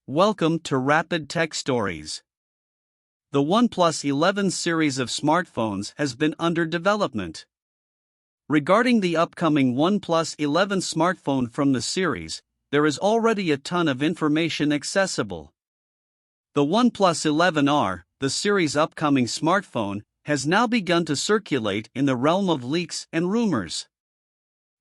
Welcome to Rapid Tech Stories. The OnePlus 11 series of smartphones has been under development. Regarding the upcoming OnePlus 11 smartphone from the series, there is already a ton of information accessible. The OnePlus 11R, the series' upcoming smartphone, has now begun to circulate in the realm of leaks and rumors.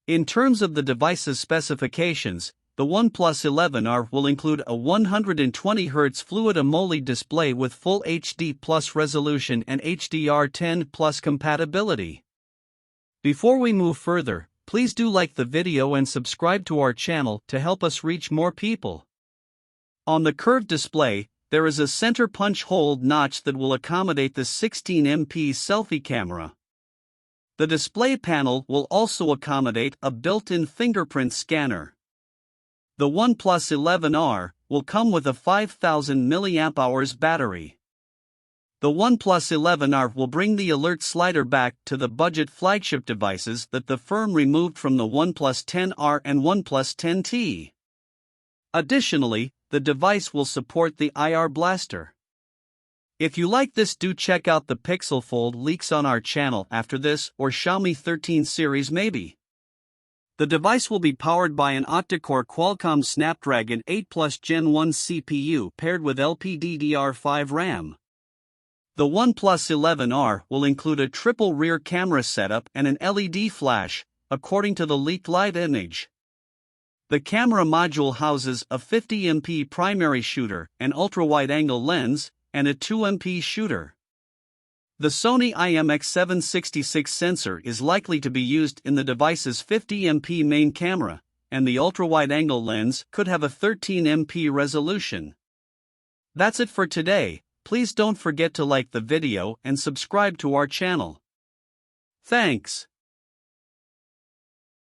In terms of the device's specifications, the OnePlus 11R will include a 120Hz Fluid AMOLED display with Full HD Plus resolution and HDR10 Plus compatibility. Before we move further, please do like the video and subscribe to our channel to help us reach more people. On the curved display, there is a center punch hole notch that will accommodate the 16MP selfie camera. The display panel will also accommodate a built-in fingerprint scanner. The OnePlus 11R will come with a 5000 mAh battery. The OnePlus 11R will bring the alert slider back to the budget flagship devices that the firm removed from the OnePlus 10R and OnePlus 10T. Additionally, the device will support the IR blaster. If you like this, do check out the Pixel Fold leaks on our channel after this, or Xiaomi 13 series maybe. The device will be powered by an octa-core Qualcomm Snapdragon 8 Plus Gen 1 CPU paired with LPDDR5 RAM. The OnePlus 11R will include a triple rear camera setup and an LED flash, according to the leaked live image. The camera module houses a 50MP primary shooter, an ultra-wide-angle lens, and a 2MP shooter. The Sony IMX766 sensor is likely to be used in the device's 50MP main camera, and the ultra-wide-angle lens could have a 13MP resolution. That's it for today. Please don't forget to like the video and subscribe to our channel. Thanks.